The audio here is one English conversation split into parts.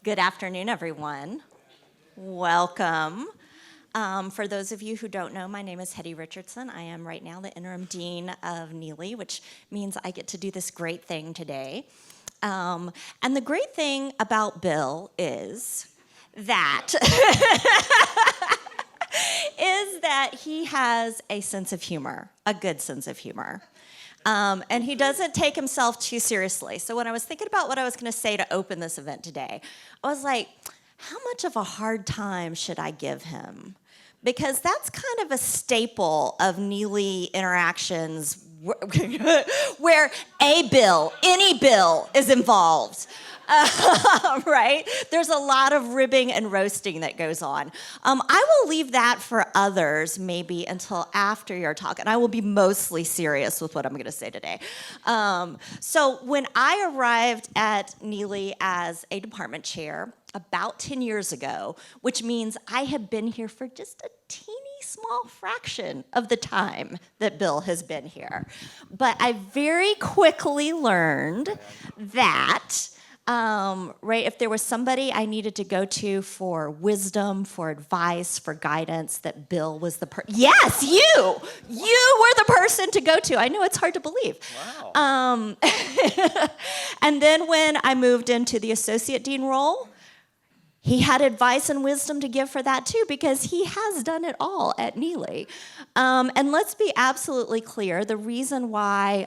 Good afternoon, everyone. Welcome. For those of you who don't know, my name is Hetty Richardson. I am right now the interim dean of Neeley, which means I get to do this great thing today. And the great thing about Bill is that he has a sense of humor, a good sense of humor. And he doesn't take himself too seriously. So when I was thinking about what I was going to say to open this event today, I was like, how much of a hard time should I give him? Because that's kind of a staple of Neeley interactions where a bill, any bill, is involved. Right? There's a lot of ribbing and roasting that goes on. I will leave that for others maybe until after your talk, and I will be mostly serious with what I'm going to say today. So when I arrived at Neeley as a department chair about 10 years ago, which means I have been here for just a teeny small fraction of the time that Bill has been here. But I very quickly learned that if there was somebody I needed to go to for wisdom, for advice, for guidance, that Bill was the person. Yes, you were the person to go to. I know it's hard to believe. Wow. And then when I moved into the associate dean role, he had advice and wisdom to give for that too, because he has done it all at Neeley. And let's be absolutely clear, the reason why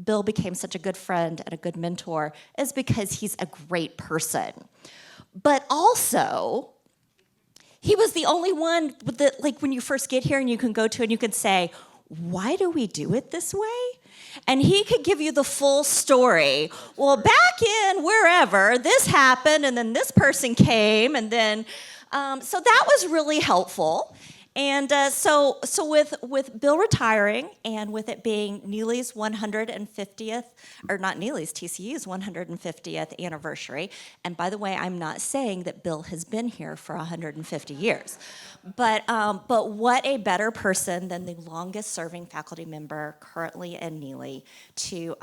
Bill became such a good friend and a good mentor is because he's a great person. But also, he was the only one that, like, when you first get here and you can go to and you can say, why do we do it this way? And he could give you the full story. Well, back in wherever, this happened, and then this person came, and then, so that was really helpful. And so with Bill retiring, and with it being Neeley's 150th, or not Neeley's, TCU's 150th anniversary, and by the way, I'm not saying that Bill has been here for 150 years, but what a better person than the longest serving faculty member currently in Neeley to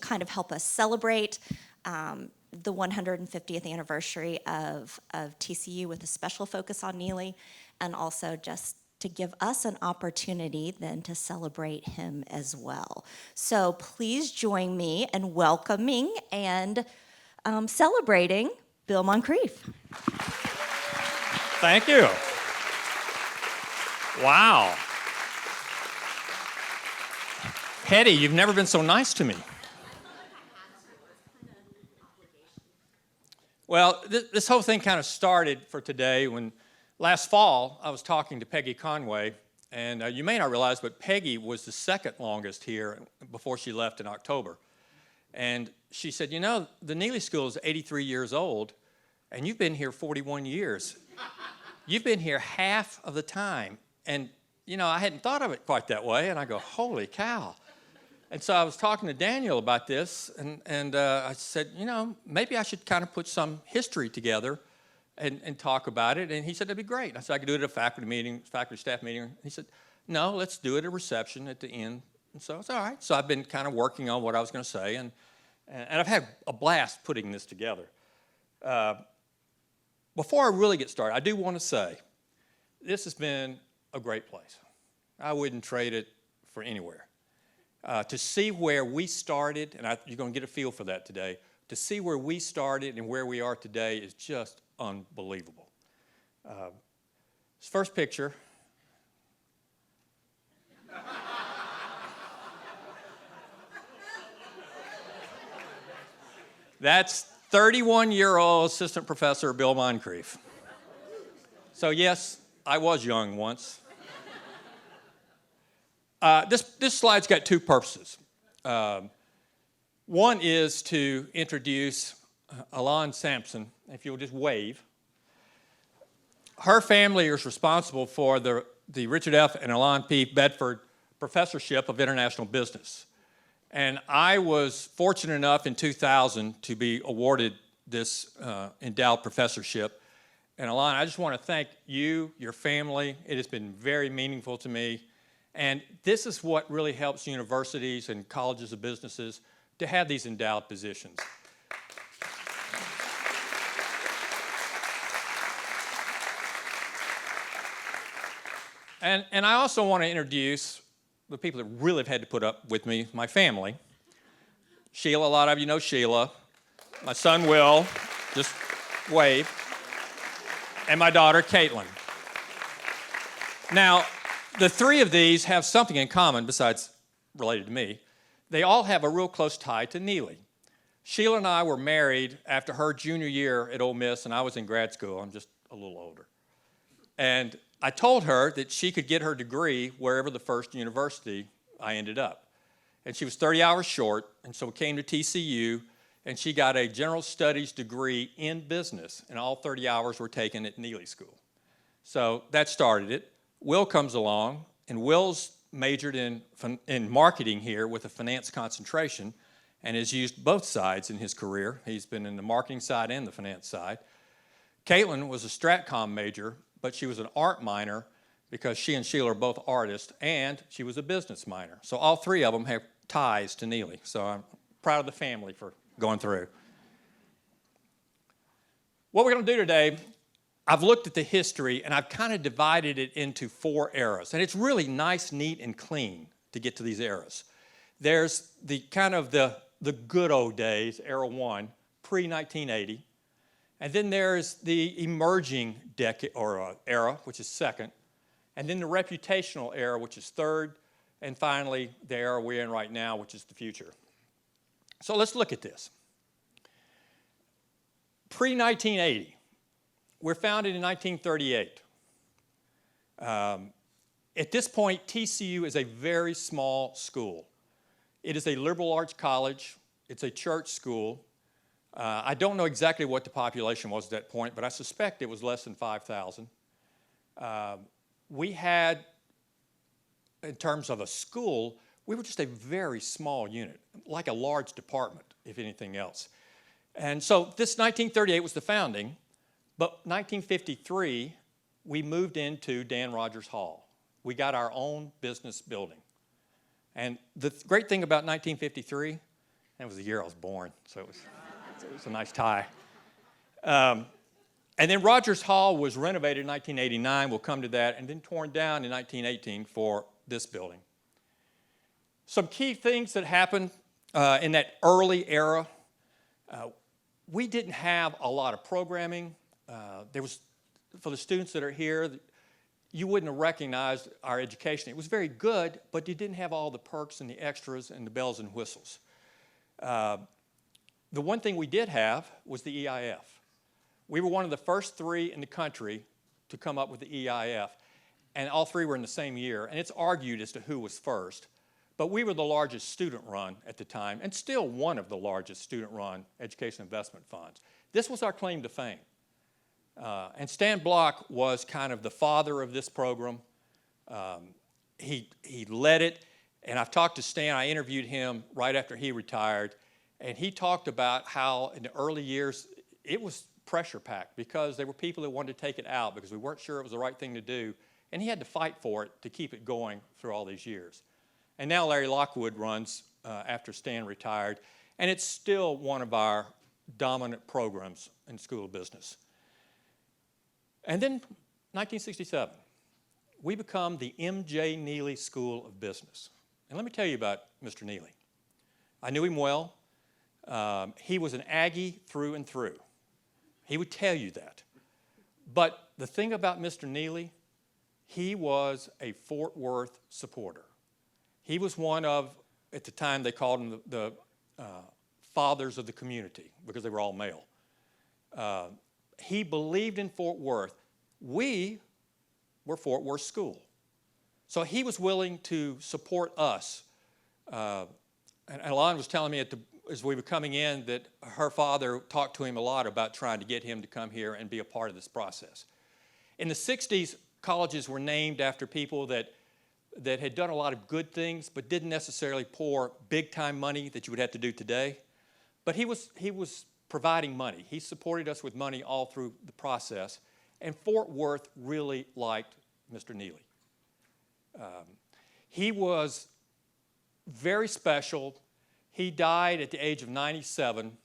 kind of help us celebrate the 150th anniversary of TCU with a special focus on Neeley, and also just to give us an opportunity then to celebrate him as well. So please join me in welcoming and celebrating Bill Moncrief. Thank you. Wow. Hetty, you've never been so nice to me. Well, this whole thing kind of started for today when last fall I was talking to Peggy Conway, and you may not realize, but Peggy was the second longest here before she left in October. And she said, you know, the Neeley School is 83 years old, and you've been here 41 years. You've been here half of the time. And, you know, I hadn't thought of it quite that way, and I go, holy cow. And so I was talking to Daniel about this, and I said, you know, maybe I should kind of put some history together and talk about it. And he said, that'd be great. I said, I could do it at a faculty meeting, faculty staff meeting. He said, no, let's do it at a reception at the end. And so it's all right. So I've been kind of working on what I was going to say, and I've had a blast putting this together. Before I really get started, I do want to say, this has been a great place. I wouldn't trade it for anywhere. To see where we started, and you're going to get a feel for that today, to see where we started and where we are today is just unbelievable. This first picture. That's 31-year-old Assistant Professor Bill Moncrief. So yes, I was young once. This slide's got two purposes. One is to introduce Alann Sampson, if you'll just wave. Her family is responsible for the Richard F. and Alann P. Bedford Professorship of International Business. And I was fortunate enough in 2000 to be awarded this endowed professorship. And Alann, I just want to thank you, your family. It has been very meaningful to me. And this is what really helps universities and colleges of businesses to have these endowed positions. And I also want to introduce the people that really have had to put up with me, my family. Sheila, a lot of you know Sheila. My son Will, just wave. And my daughter Caitlin. Now, the three of these have something in common besides related to me. They all have a real close tie to Neeley. Sheila and I were married after her junior year at Ole Miss, and I was in grad school. I'm just a little older. And I told her that she could get her degree wherever the first university I ended up. And she was 30 hours short, and so we came to TCU, and she got a general studies degree in business, and all 30 hours were taken at Neeley School. So that started it. Will comes along, and Will's majored in marketing here with a finance concentration and has used both sides in his career. He's been in the marketing side and the finance side. Caitlin was a Stratcom major, but she was an art minor because she and Sheila are both artists, and she was a business minor. So all three of them have ties to Neeley. So I'm proud of the family for going through. What we're going to do today, I've looked at the history, and I've kind of divided it into 4 eras. And it's really nice, neat, and clean to get to these eras. There's the kind of the good old days, era 1, pre-1980. And then there's the emerging decade or era, which is 2nd. And then the reputational era, which is 3rd. And finally, the era we're in right now, which is the future. So let's look at this. Pre-1980. We're founded in 1938. At this point, TCU is a very small school. It is a liberal arts college. It's a church school. I don't know exactly what the population was at that point, but I suspect it was less than 5,000. We had, in terms of a school, we were just a very small unit, like a large department, if anything else. And so this 1938 was the founding. But 1953, we moved into Dan Rogers Hall. We got our own business building. And the great thing about 1953, that was the year I was born, so it was a nice tie. And then Rogers Hall was renovated in 1989, we'll come to that, and then torn down in 1918 for this building. Some key things that happened in that early era, we didn't have a lot of programming. There was, for the students that are here, you wouldn't have recognized our education. It was very good, but you didn't have all the perks and the extras and the bells and whistles. The one thing we did have was the EIF. We were one of the first 3 in the country to come up with the EIF, and all 3 were in the same year, and it's argued as to who was first. But we were the largest student-run at the time, and still one of the largest student-run education investment funds. This was our claim to fame. And Stan Block was kind of the father of this program. He led it, and I've talked to Stan. I interviewed him right after he retired, and he talked about how in the early years it was pressure-packed because there were people that wanted to take it out because we weren't sure it was the right thing to do, and he had to fight for it to keep it going through all these years. And now Larry Lockwood runs after Stan retired, and it's still one of our dominant programs in School of Business. And then 1967, we become the M.J. Neeley School of Business. And let me tell you about Mr. Neeley. I knew him well. He was an Aggie through and through. He would tell you that. But the thing about Mr. Neeley, he was a Fort Worth supporter. He was one of, at the time they called him the fathers of the community because they were all male. He believed in Fort Worth. We were Fort Worth School. So he was willing to support us. And Alann was telling me as we were coming in that her father talked to him a lot about trying to get him to come here and be a part of this process. In the 60s, colleges were named after people that had done a lot of good things but didn't necessarily pour big-time money that you would have to do today. But he was providing money. He supported us with money all through the process. And Fort Worth really liked Mr. Neeley. He was very special. He died at the age of 97.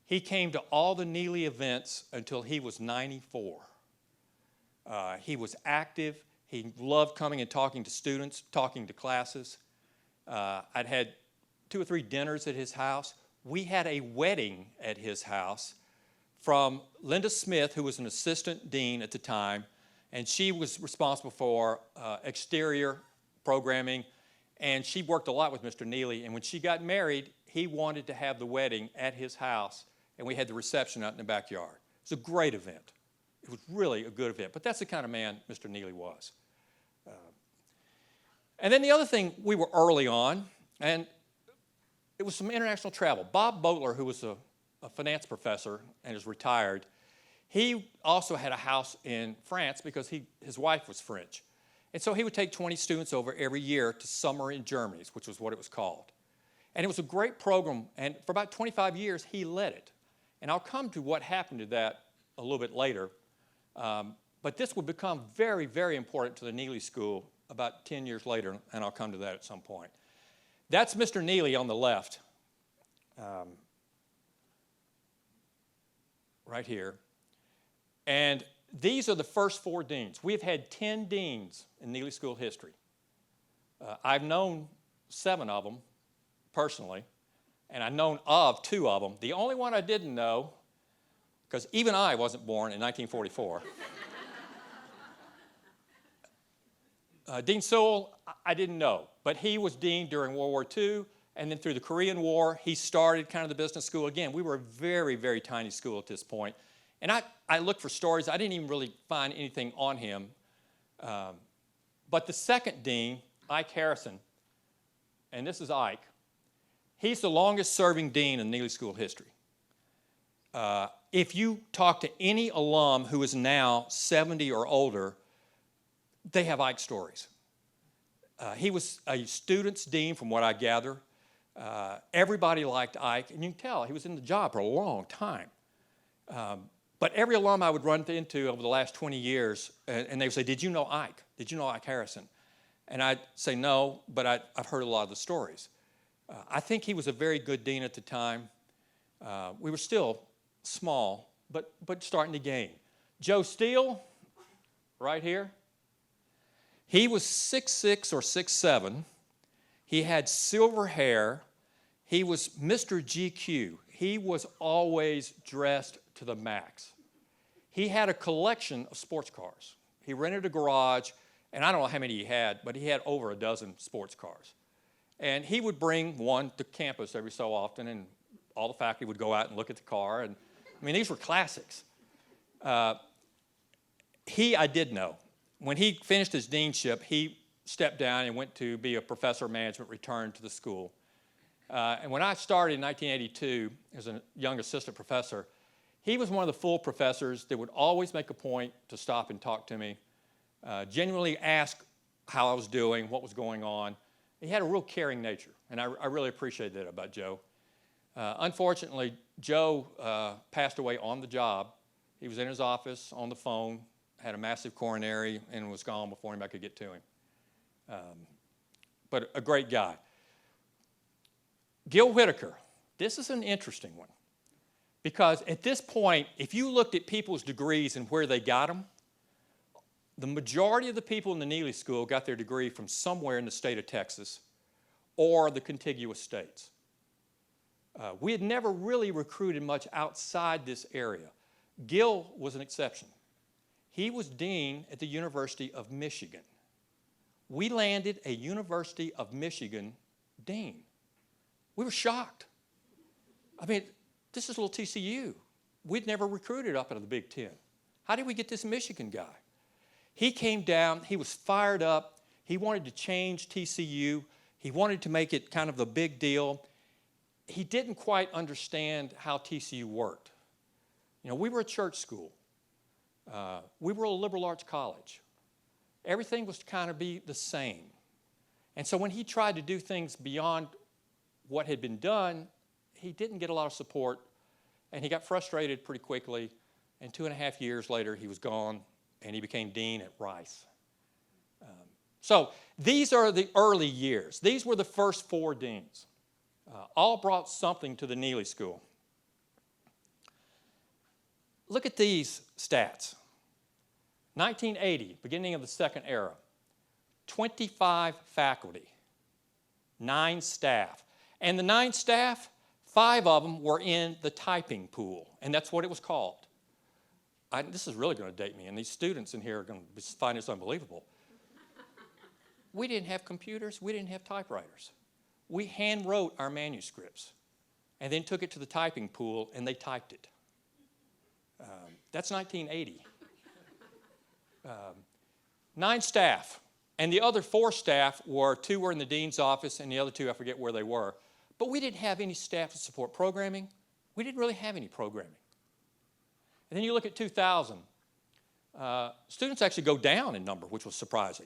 He came to all the Neeley events until he was 94. He was active. He loved coming and talking to students, talking to classes. I'd had 2 or 3 dinners at his house. We had a wedding at his house from Linda Smith, who was an assistant dean at the time, and she was responsible for exterior programming, and she worked a lot with Mr. Neeley, and when she got married, he wanted to have the wedding at his house, and we had the reception out in the backyard. It was a great event. It was really a good event, but that's the kind of man Mr. Neeley was. And then the other thing, we were early on, and it was some international travel. Bob Boatler, who was a finance professor and is retired, he also had a house in France because his wife was French. And so he would take 20 students over every year to Summer in Germany, which was what it was called. And it was a great program, and for about 25 years, he led it. And I'll come to what happened to that a little bit later. But this would become very, very important to the Neeley School about 10 years later, and I'll come to that at some point. That's Mr. Neeley on the left, right here. And these are the first 4 deans. We've had 10 deans in Neeley School history. I've known 7 of them personally, and I've known of 2 of them. The only one I didn't know, because even I wasn't born in 1944. Dean Sewell, I didn't know, but he was dean during World War II, and then through the Korean War, he started kind of the business school. Again, we were a very, very tiny school at this point. And I looked for stories. I didn't even really find anything on him. But the second dean, Ike Harrison, and this is Ike, he's the longest serving dean in Neeley School history. If you talk to any alum who is now 70 or older, they have Ike stories. He was a student's dean, from what I gather. Everybody liked Ike, and you can tell he was in the job for a long time. But every alum I would run into over the last 20 years, and they would say, "Did you know Ike? Did you know Ike Harrison?" And I'd say, "No, but I've heard a lot of the stories." I think he was a very good dean at the time. We were still small, but starting to gain. Joe Steele, right here. He was 6'6" or 6'7". He had silver hair. He was Mr. GQ. He was always dressed to the max. He had a collection of sports cars. He rented a garage, and I don't know how many he had, but he had over a dozen sports cars. And he would bring one to campus every so often, and all the faculty would go out and look at the car. And I mean, these were classics. I did know. When he finished his deanship, he stepped down and went to be a professor of management, returned to the school. And when I started in 1982 as a young assistant professor, he was one of the full professors that would always make a point to stop and talk to me, genuinely ask how I was doing, what was going on. He had a real caring nature, and I really appreciate that about Joe. Unfortunately, Joe passed away on the job. He was in his office on the phone, had a massive coronary, and was gone before anybody could get to him. But a great guy. Gil Whitaker, this is an interesting one. Because at this point, if you looked at people's degrees and where they got them, the majority of the people in the Neeley School got their degree from somewhere in the state of Texas or the contiguous states. We had never really recruited much outside this area. Gil was an exception. He was dean at the University of Michigan. We landed a University of Michigan dean. We were shocked. I mean, this is a little TCU. We'd never recruited up out of the Big Ten. How did we get this Michigan guy? He came down, he was fired up, he wanted to change TCU, he wanted to make it kind of the big deal. He didn't quite understand how TCU worked. You know, we were a church school. We were a liberal arts college. Everything was to kind of be the same. And so when he tried to do things beyond what had been done, he didn't get a lot of support, and he got frustrated pretty quickly, and 2.5 years later, he was gone, and he became dean at Rice. So these are the early years. These were the first 4 deans. All brought something to the Neeley School. Look at these stats. 1980, beginning of the second era, 25 faculty, 9 staff. And the 9 staff, 5 of them were in the typing pool, and that's what it was called. This is really going to date me, and these students in here are going to find this unbelievable. We didn't have computers. We didn't have typewriters. We hand wrote our manuscripts and then took it to the typing pool, and they typed it. That's 1980. 9 staff, and the other 4 staff 2 were in the dean's office, and the other 2, I forget where they were. But we didn't have any staff to support programming. We didn't really have any programming. And then you look at 2000. Students actually go down in number, which was surprising.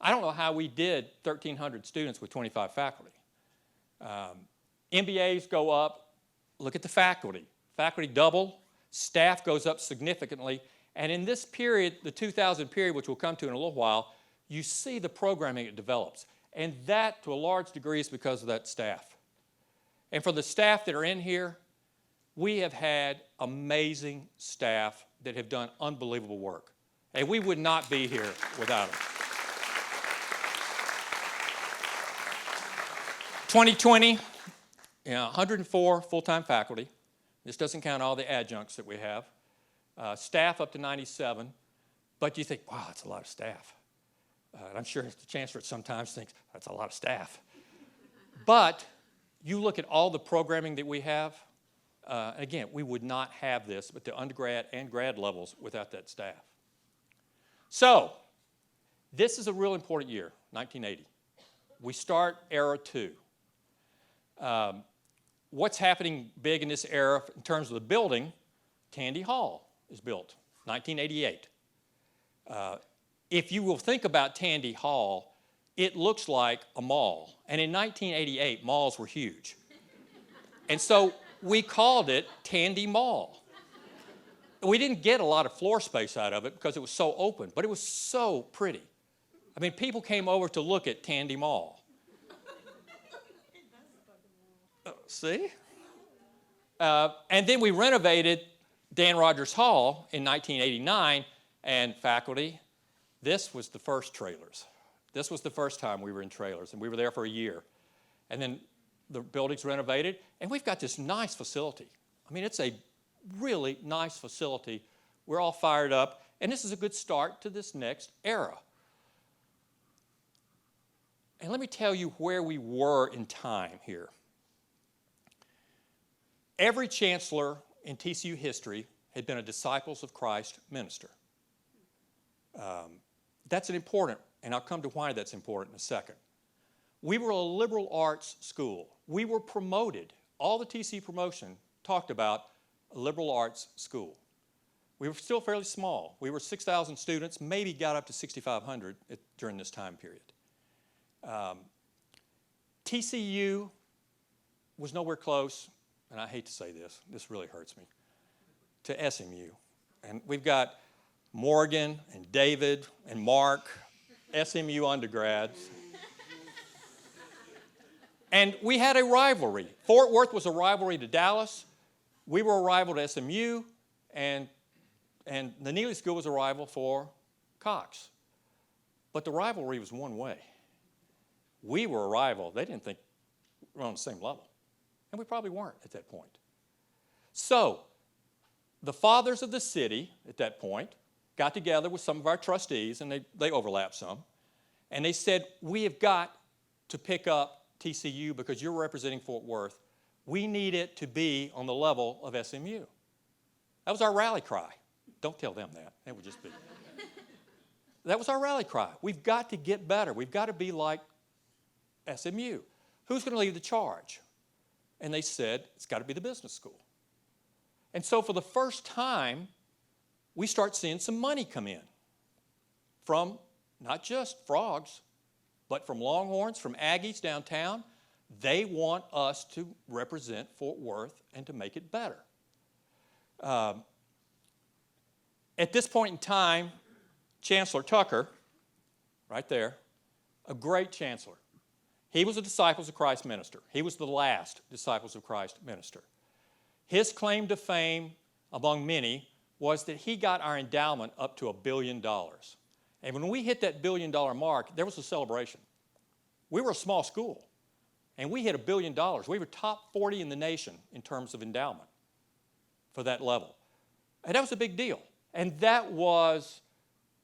I don't know how we did 1,300 students with 25 faculty. MBAs go up. Look at the faculty. Faculty double. Staff goes up significantly. And in this period, the 2000 period, which we'll come to in a little while, you see the programming that develops. And that, to a large degree, is because of that staff. And for the staff that are in here, we have had amazing staff that have done unbelievable work. And we would not be here without them. 2020, 104 full-time faculty. This doesn't count all the adjuncts that we have. Staff up to 97. But you think, wow, that's a lot of staff. And I'm sure the chancellor sometimes thinks, that's a lot of staff. But you look at all the programming that we have, again, we would not have this at the undergrad and grad levels without that staff. So, this is a real important year, 1980. We start era 2. What's happening big in this era in terms of the building? Tandy Hall is built, 1988. If you will think about Tandy Hall, it looks like a mall. And in 1988, malls were huge. And so we called it Tandy Mall. We didn't get a lot of floor space out of it because it was so open, but it was so pretty. I mean, people came over to look at Tandy Mall. See? And then we renovated Dan Rogers Hall in 1989, and faculty, this was the first trailers. This was the first time we were in trailers, and we were there for a year. And then the building's renovated, and we've got this nice facility. I mean, it's a really nice facility. We're all fired up, and this is a good start to this next era. And let me tell you where we were in time here. Every chancellor in TCU history had been a Disciples of Christ minister. That's an important, and I'll come to why that's important in a second. We were a liberal arts school. We were promoted. All the TCU promotion talked about a liberal arts school. We were still fairly small. We were 6,000 students, maybe got up to 6,500 during this time period. TCU was nowhere close, and I hate to say this really hurts me, to SMU. And we've got Morgan and David and Mark, SMU undergrads. And we had a rivalry. Fort Worth was a rivalry to Dallas. We were a rival to SMU, and the Neeley School was a rival for Cox. But the rivalry was one way. We were a rival. They didn't think we were on the same level. And we probably weren't at that point. So, the fathers of the city at that point got together with some of our trustees, and they overlapped some, and they said, we have got to pick up TCU because you're representing Fort Worth. We need it to be on the level of SMU. That was our rally cry. Don't tell them that. That would just be. That was our rally cry. We've got to get better. We've got to be like SMU. Who's going to lead the charge? And they said, it's got to be the business school. And so for the first time, we start seeing some money come in from not just frogs, but from Longhorns, from Aggies downtown. They want us to represent Fort Worth and to make it better. At this point in time, Chancellor Tucker, right there, a great chancellor. He was a Disciples of Christ minister. He was the last Disciples of Christ minister. His claim to fame, among many, was that he got our endowment up to $1 billion. And when we hit that $1 billion mark, there was a celebration. We were a small school, and we hit $1 billion. We were top 40 in the nation in terms of endowment for that level. And that was a big deal. And that was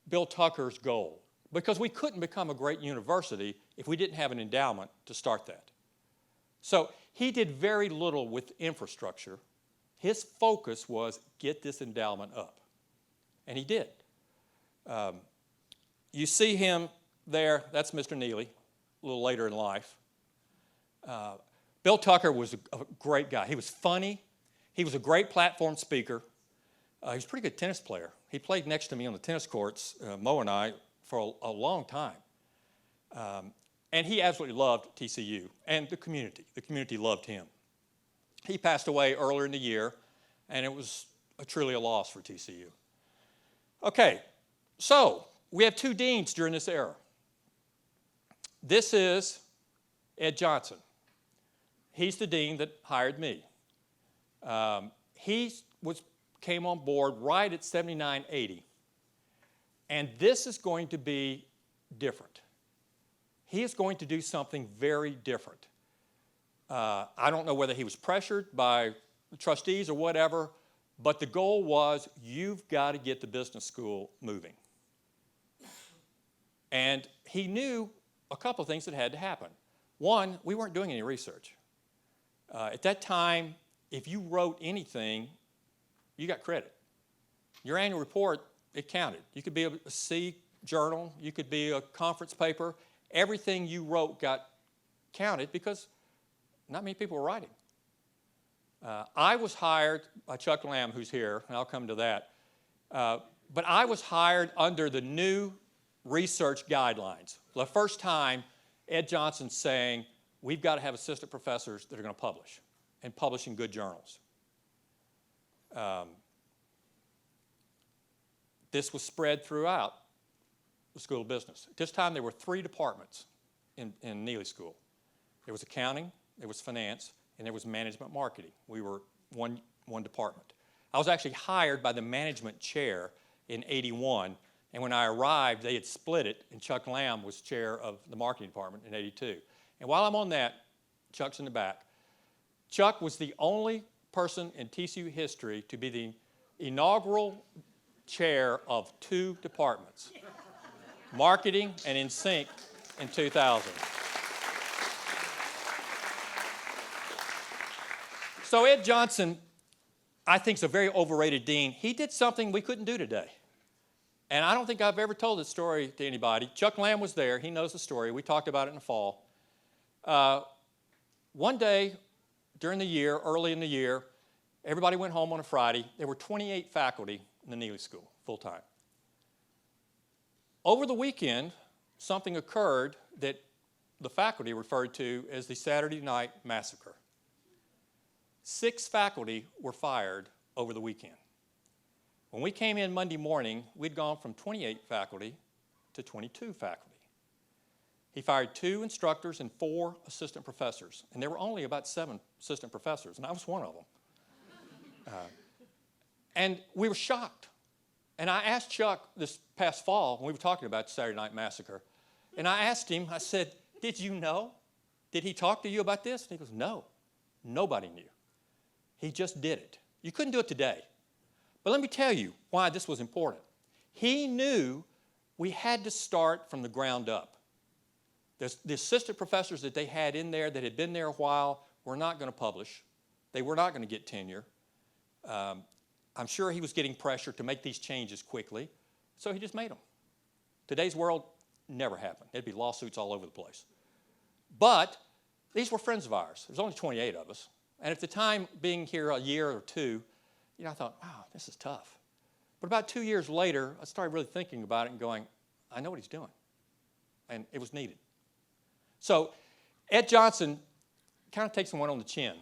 Bill Tucker's goal, because we couldn't become a great university if we didn't have an endowment to start that. So he did very little with infrastructure. His focus was get this endowment up. And he did. You see him there, that's Mr. Neeley, a little later in life. Bill Tucker was a great guy. He was funny. He was a great platform speaker. He was a pretty good tennis player. He played next to me on the tennis courts, Mo and I, for a long time. And he absolutely loved TCU and the community. The community loved him. He passed away earlier in the year, and it was truly a loss for TCU. Okay, so we have two deans during this era. This is Ed Johnson. He's the dean that hired me. He came on board right at 79-80. And this is going to be different. He is going to do something very different. I don't know whether he was pressured by the trustees or whatever, but the goal was you've got to get the business school moving. And he knew a couple of things that had to happen. One, we weren't doing any research. At that time, if you wrote anything, you got credit. Your annual report, it counted. You could be a C journal, you could be a conference paper. Everything you wrote got counted because not many people were writing. I was hired by Chuck Lamb, who's here, and I'll come to that. But I was hired under the new research guidelines. For the first time, Ed Johnson's saying, we've got to have assistant professors that are going to publish, and publish in good journals. This was spread throughout the School of Business. At this time, there were 3 departments in Neeley School. There was accounting, there was finance, and there was management marketing. We were one department. I was actually hired by the management chair in '81, and when I arrived, they had split it, and Chuck Lamb was chair of the marketing department in '82. And while I'm on that, Chuck's in the back. Chuck was the only person in TCU history to be the inaugural chair of 2 departments, marketing and in sync in 2000. So Ed Johnson, I think, is a very overrated dean. He did something we couldn't do today. And I don't think I've ever told this story to anybody. Chuck Lamb was there. He knows the story. We talked about it in the fall. One day during the year, early in the year, everybody went home on a Friday. There were 28 faculty in the Neeley School, full-time. Over the weekend, something occurred that the faculty referred to as the Saturday Night Massacre. 6 faculty were fired over the weekend. When we came in Monday morning, we'd gone from 28 faculty to 22 faculty. He fired 2 instructors and 4 assistant professors, and there were only about 7 assistant professors, and I was one of them. And we were shocked. And I asked Chuck this past fall, when we were talking about the Saturday Night Massacre, and I asked him, I said, did you know? Did he talk to you about this? And he goes, no, nobody knew. He just did it. You couldn't do it today. But let me tell you why this was important. He knew we had to start from the ground up. The assistant professors that they had in there that had been there a while were not going to publish. They were not going to get tenure. I'm sure he was getting pressure to make these changes quickly, so he just made them. Today's world never happened. There'd be lawsuits all over the place. But these were friends of ours. There's only 28 of us. And at the time, being here a year or 2, I thought, wow, this is tough. But about 2 years later, I started really thinking about it and going, I know what he's doing. And it was needed. So Ed Johnson kind of takes one on the chin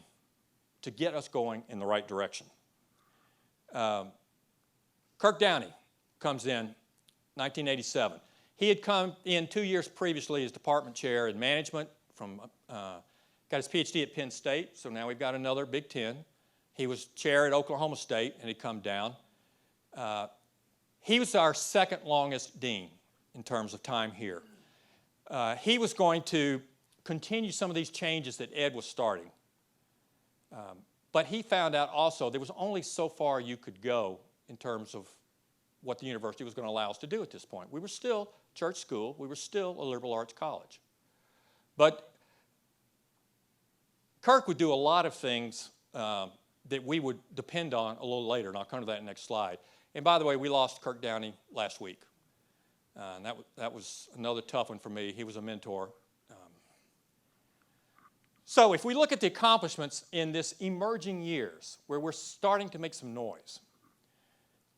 to get us going in the right direction. Kirk Downey comes in 1987. He had come in 2 years previously as department chair in management got his PhD at Penn State, so now we've got another Big Ten. He was chair at Oklahoma State, and he'd come down. He was our second longest dean in terms of time here. He was going to continue some of these changes that Ed was starting. But he found out also there was only so far you could go in terms of what the university was going to allow us to do at this point. We were still church school. We were still a liberal arts college. But Kirk would do a lot of things that we would depend on a little later, and I'll come to that next slide. And by the way, we lost Kirk Downey last week. And that was another tough one for me. He was a mentor. So if we look at the accomplishments in this emerging years, where we're starting to make some noise,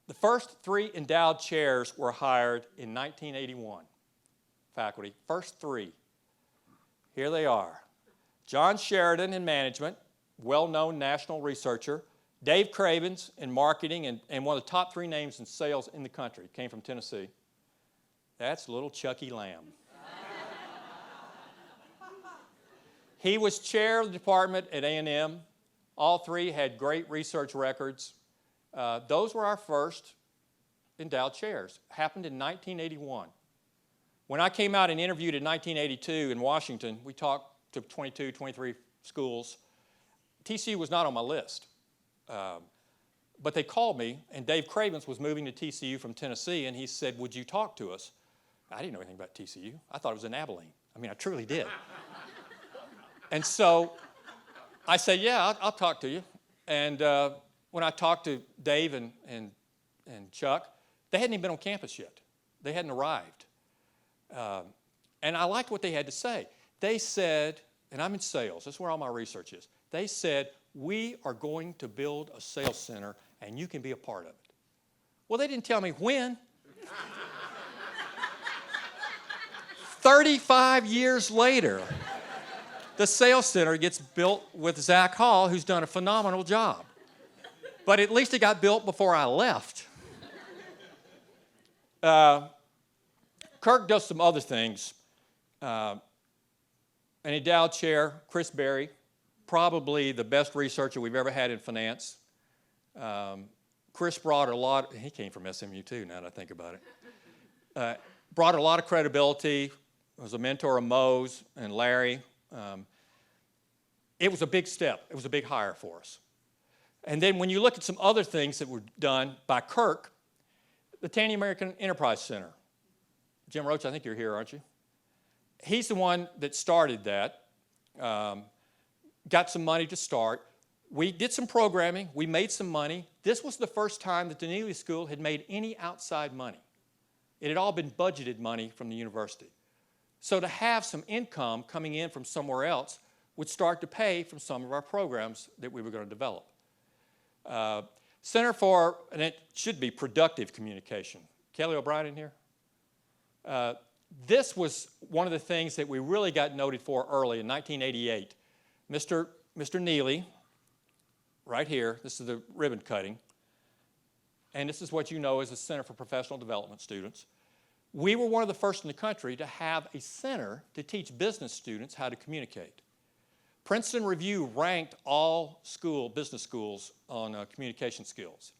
the first 3 endowed chairs were hired in 1981, faculty. First 3. Here they are. John Sheridan in management, well-known national researcher. Dave Cravens in marketing and one of the top 3 names in sales in the country. Came from Tennessee. That's little Chucky Lamb. He was chair of the department at A&M. All 3 had great research records. Those were our first endowed chairs. Happened in 1981. When I came out and interviewed in 1982 in Washington, we talked to 22, 23 schools. TCU was not on my list. But they called me, and Dave Cravens was moving to TCU from Tennessee, and he said, would you talk to us? I didn't know anything about TCU. I thought it was in Abilene. I mean, I truly did. And so I said, yeah, I'll talk to you. And when I talked to Dave and Chuck, they hadn't even been on campus yet. They hadn't arrived. And I liked what they had to say. They said, and I'm in sales, that's where all my research is. They said, we are going to build a sales center, and you can be a part of it. Well, they didn't tell me when. 35 years later, the sales center gets built with Zach Hall, who's done a phenomenal job. But at least it got built before I left. Kirk does some other things. An endowed chair, Chris Berry, probably the best researcher we've ever had in finance. Chris brought a lot, he came from SMU too, now that I think about it. Brought a lot of credibility, was a mentor of Mose and Larry. It was a big step, it was a big hire for us. And then when you look at some other things that were done by Kirk, the Taney American Enterprise Center. Jim Roach, I think you're here, aren't you? He's the one that started that, got some money to start. We did some programming, we made some money. This was the first time that the Neeley School had made any outside money. It had all been budgeted money from the university. So to have some income coming in from somewhere else would start to pay from some of our programs that we were going to develop. Center for, and it should be Productive Communication. Kelly O'Brien in here? This was one of the things that we really got noted for early in 1988. Mr. Neeley, right here, this is the ribbon cutting, and this is what you know as the Center for Professional Development students. We were one of the first in the country to have a center to teach business students how to communicate. Princeton Review ranked all business schools on communication skills.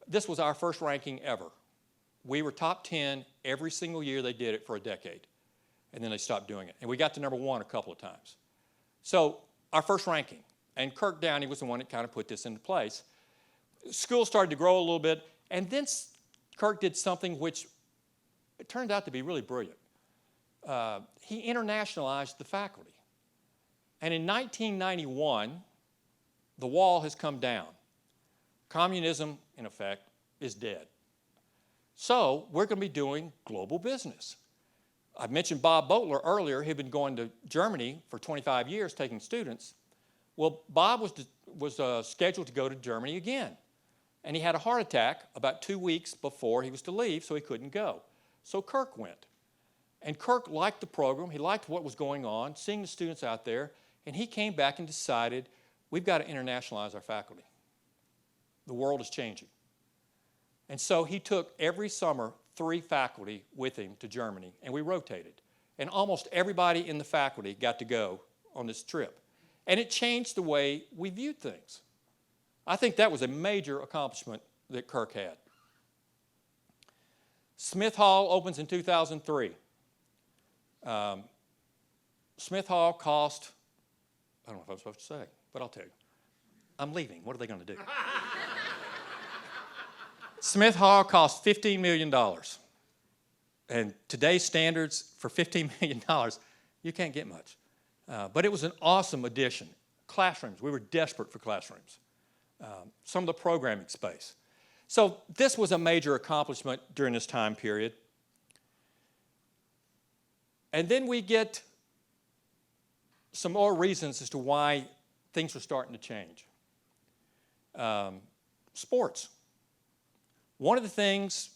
This was our first ranking ever. We were top 10 every single year they did it for a decade, and then they stopped doing it. And we got to number 1 a couple of times. So our first ranking, and Kirk Downey was the one that kind of put this into place. School started to grow a little bit, and then Kirk did something which it turned out to be really brilliant. He internationalized the faculty. And in 1991, the wall has come down. Communism, in effect, is dead. So we're going to be doing global business. I mentioned Bob Boatler earlier. He'd been going to Germany for 25 years taking students. Well, Bob was scheduled to go to Germany again. And he had a heart attack about 2 weeks before he was to leave, so he couldn't go. So Kirk went. And Kirk liked the program. He liked what was going on, seeing the students out there. And he came back and decided, we've got to internationalize our faculty. The world is changing. And so he took every summer 3 faculty with him to Germany, and we rotated. And almost everybody in the faculty got to go on this trip. And it changed the way we viewed things. I think that was a major accomplishment that Kirk had. Smith Hall opens in 2003. Smith Hall cost, I don't know if I'm supposed to say, but I'll tell you. I'm leaving. What are they going to do? Smith Hall cost $15 million. And today's standards for $15 million, you can't get much. But it was an awesome addition. Classrooms, we were desperate for classrooms. Some of the programming space. So this was a major accomplishment during this time period. And then we get some more reasons as to why things were starting to change. Sports. One of the things,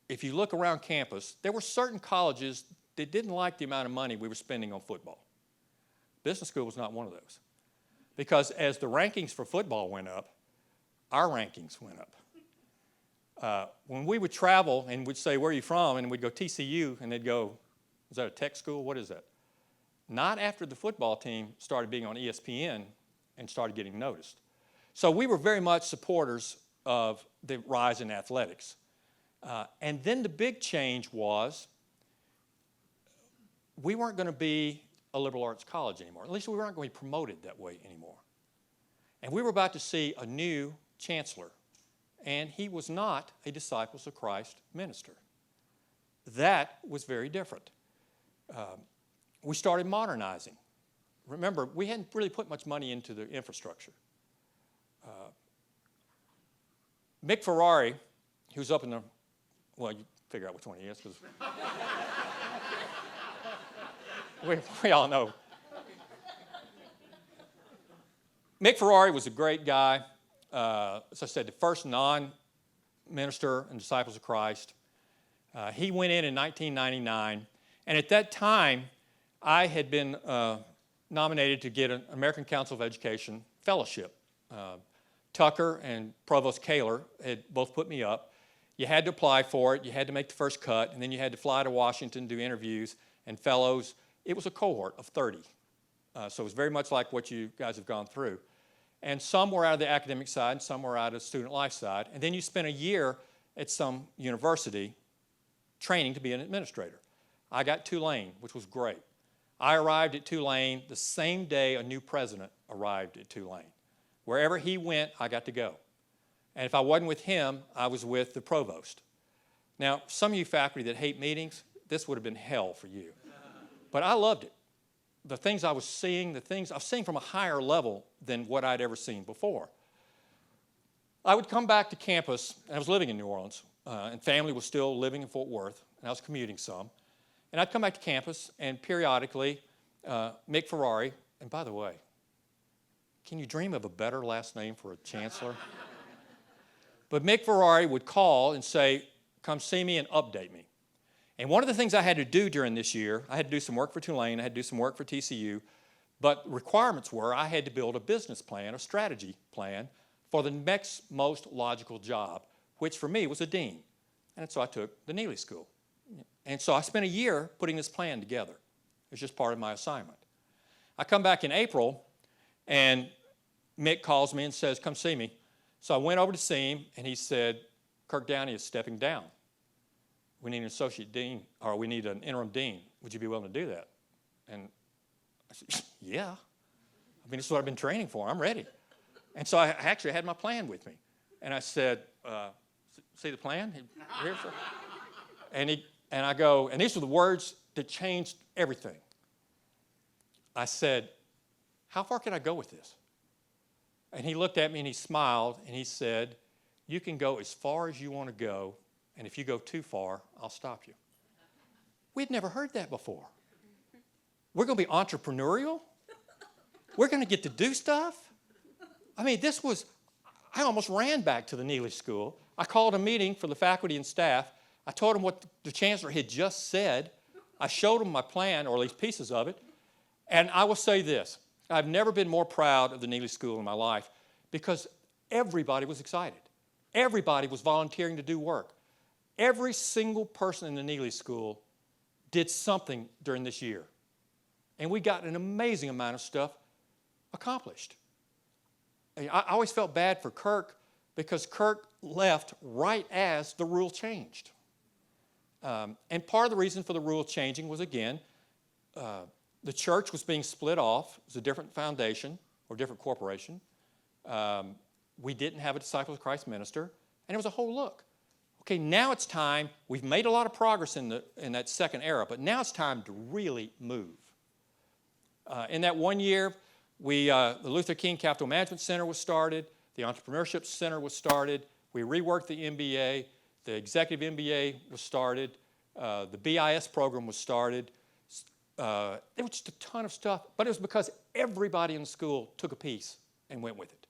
if you look around campus, there were certain colleges that didn't like the amount of money we were spending on football. Business school was not one of those. Because as the rankings for football went up, our rankings went up. When we would travel and we'd say, where are you from? And we'd go TCU, and they'd go, is that a tech school? What is that? Not after the football team started being on ESPN and started getting noticed. So we were very much supporters of the rise in athletics. And then the big change was we weren't going to be a liberal arts college anymore. At least we weren't going to be promoted that way anymore. And we were about to see a new chancellor, and he was not a Disciples of Christ minister. That was very different. We started modernizing. Remember, we hadn't really put much money into the infrastructure. Mick Ferrari, who's up in the, well, you figure out which one he is, because we all know. Mick Ferrari was a great guy. As I said, the first non-minister and Disciples of Christ. He went in 1999, and at that time, I had been nominated to get an American Council of Education fellowship. Tucker and Provost Kaler had both put me up. You had to apply for it, you had to make the first cut, and then you had to fly to Washington, do interviews, and fellows. It was a cohort of 30. So it was very much like what you guys have gone through. And some were out of the academic side, and some were out of the student life side. And then you spent a year at some university training to be an administrator. I got Tulane, which was great. I arrived at Tulane the same day a new president arrived at Tulane. Wherever he went, I got to go. And if I wasn't with him, I was with the provost. Now, some of you faculty that hate meetings, this would have been hell for you. But I loved it. The things I was seeing, I was seeing from a higher level than what I'd ever seen before. I would come back to campus, and I was living in New Orleans, and family was still living in Fort Worth, and I was commuting some. And I'd come back to campus, and periodically, Mick Ferrari, and by the way, can you dream of a better last name for a chancellor? But Mick Ferrari would call and say, come see me and update me. And one of the things I had to do during this year, I had to do some work for Tulane, I had to do some work for TCU, but the requirements were I had to build a business plan, a strategy plan, for the next most logical job, which for me was a dean. And so I took the Neeley School. And so I spent a year putting this plan together. It was just part of my assignment. I come back in April, and Mick calls me and says, come see me. So I went over to see him, and he said, Kirk Downey is stepping down. We need an associate dean, or we need an interim dean. Would you be willing to do that? And I said, yeah. I mean, this is what I've been training for. I'm ready. And so I actually had my plan with me. And I said, see the plan? And I go, and these were the words that changed everything. I said, how far can I go with this? And he looked at me and he smiled and he said, you can go as far as you want to go, and if you go too far, I'll stop you. We'd never heard that before. We're going to be entrepreneurial? We're going to get to do stuff? I mean, I almost ran back to the Neeley School. I called a meeting for the faculty and staff. I told them what the chancellor had just said. I showed them my plan, or at least pieces of it. And I will say this, I've never been more proud of the Neeley School in my life because everybody was excited. Everybody was volunteering to do work. Every single person in the Neeley School did something during this year. And we got an amazing amount of stuff accomplished. I always felt bad for Kirk because Kirk left right as the rule changed. And part of the reason for the rule changing was, again, the church was being split off. It was a different foundation or different corporation. We didn't have a Disciples of Christ minister. And it was a whole look. Okay, now it's time. We've made a lot of progress in that second era, but now it's time to really move. In that 1 year, the Luther King Capital Management Center was started. The Entrepreneurship Center was started. We reworked the MBA. The Executive MBA was started. The BIS program was started. There was just a ton of stuff, but it was because everybody in the school took a piece and went with it.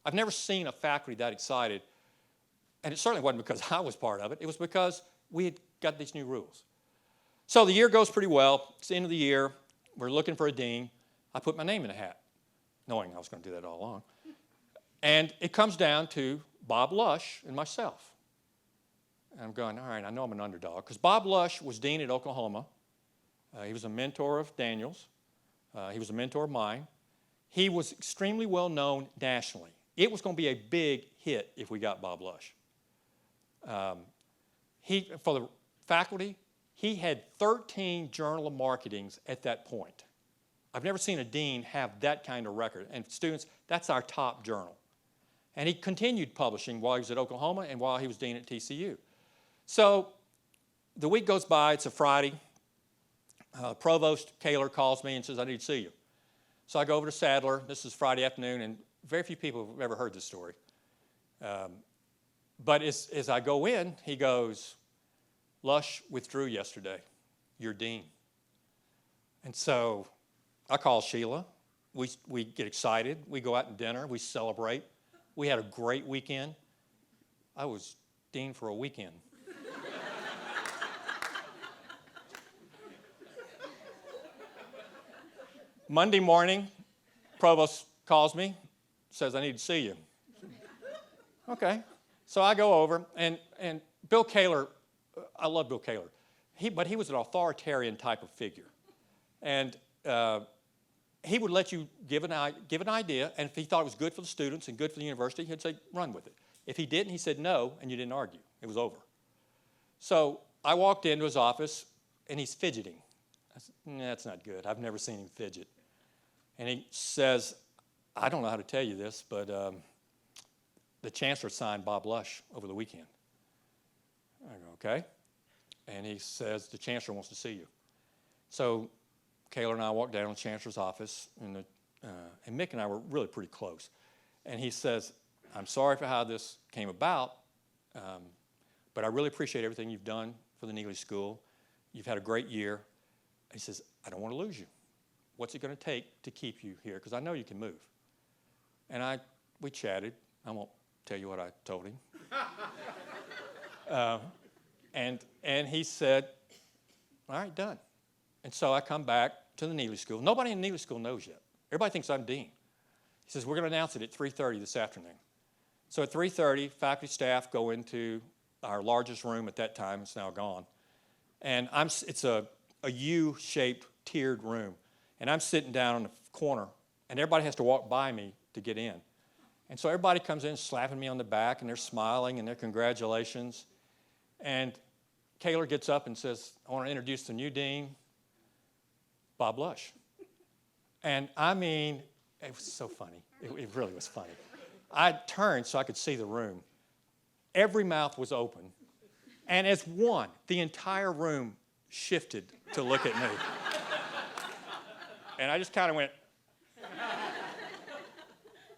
I've never seen a faculty that excited, and it certainly wasn't because I was part of it. It was because we had got these new rules. So the year goes pretty well. It's the end of the year. We're looking for a dean. I put my name in a hat, knowing I was going to do that all along. And it comes down to Bob Lush and myself. And I'm going, all right, I know I'm an underdog, because Bob Lush was dean at Oklahoma. He was a mentor of Daniel's. He was a mentor of mine. He was extremely well known nationally. It was going to be a big hit if we got Bob Lush. For the faculty, he had 13 Journal of Marketings at that point. I've never seen a dean have that kind of record. And students, that's our top journal. And he continued publishing while he was at Oklahoma and while he was dean at TCU. So the week goes by, it's a Friday. Provost Kaler calls me and says, I need to see you. So I go over to Sadler. This is Friday afternoon, and very few people have ever heard this story. But as I go in, he goes, Lush withdrew yesterday. You're dean. And so I call Sheila. We get excited. We go out to dinner. We celebrate. We had a great weekend. I was dean for a weekend. Monday morning, Provost calls me, says, I need to see you. Okay. So I go over, and Bill Kaler, I love Bill Kaler, but he was an authoritarian type of figure. And he would let you give an idea, and if he thought it was good for the students and good for the university, he'd say, run with it. If he didn't, he said no, and you didn't argue. It was over. So I walked into his office, and he's fidgeting. I said, that's not good. I've never seen him fidget. And he says, I don't know how to tell you this, but the chancellor signed Bob Lush over the weekend. I go, okay. And he says, the chancellor wants to see you. So Kaler and I walked down to the chancellor's office, and Mick and I were really pretty close. And he says, I'm sorry for how this came about, but I really appreciate everything you've done for the Neeley School. You've had a great year. He says, I don't want to lose you. What's it going to take to keep you here? Because I know you can move. And we chatted. I won't tell you what I told him. And he said, all right, done. And so I come back to the Neeley School. Nobody in Neeley School knows yet. Everybody thinks I'm dean. He says, we're going to announce it at 3:30 this afternoon. So at 3:30, faculty staff go into our largest room at that time. It's now gone. And it's a U-shaped tiered room. And I'm sitting down in the corner, and everybody has to walk by me to get in. And so everybody comes in slapping me on the back, and they're smiling, and they're congratulations. And Kaler gets up and says, I want to introduce the new dean, Bob Lush. And I mean, it was so funny. It really was funny. I turned so I could see the room. Every mouth was open. And as one, the entire room shifted to look at me. And I just kind of went.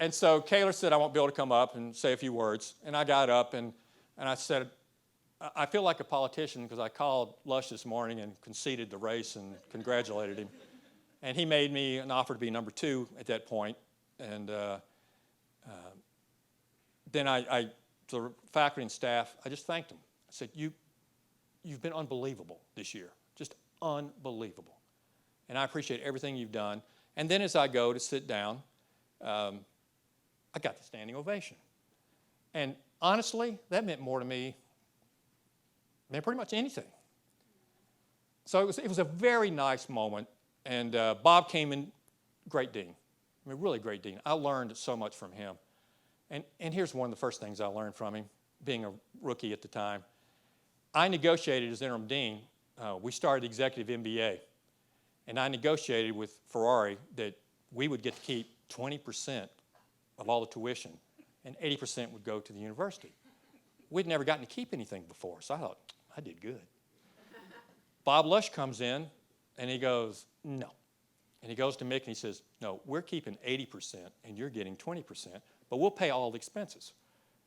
And so Kaler said, I want Bill to come up and say a few words. And I got up and I said, I feel like a politician because I called Lush this morning and conceded the race and congratulated him. And he made me an offer to be number 2 at that point. And then the faculty and staff, I just thanked them. I said, you've been unbelievable this year, just unbelievable. And I appreciate everything you've done. And then as I go to sit down, I got the standing ovation. And honestly, that meant more to me than pretty much anything. So it was a very nice moment. And Bob came in, great dean. I mean, really great dean. I learned so much from him. And here's one of the first things I learned from him, being a rookie at the time. I negotiated as interim dean. We started executive MBA, and I negotiated with Ferrari that we would get to keep 20% of all the tuition, and 80% would go to the university. We'd never gotten to keep anything before, so I thought, I did good. Bob Lush comes in, and he goes, no. And he goes to Mick, and he says, no, we're keeping 80%, and you're getting 20%, but we'll pay all the expenses.